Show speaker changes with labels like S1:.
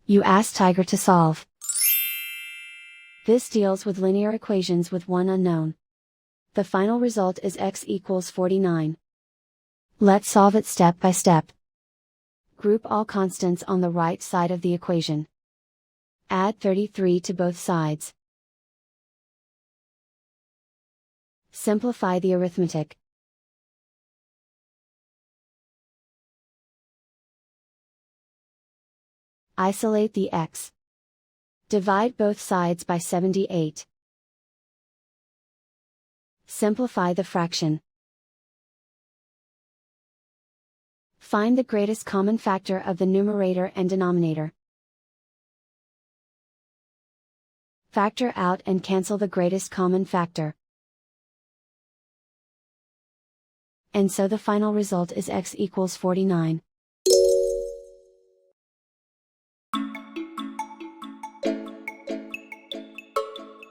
S1: You ask Tiger to solve. This deals with linear equations with one unknown. The final result is x equals 49. Let's solve it step by step. Group all constants on the right side of the equation. Add 33 to both sides. Simplify the arithmetic. Isolate the x. Divide both sides by 78. Simplify the fraction. Find the greatest common factor of the numerator and denominator. Factor out and cancel the greatest common factor. And so the final result is x equals 49.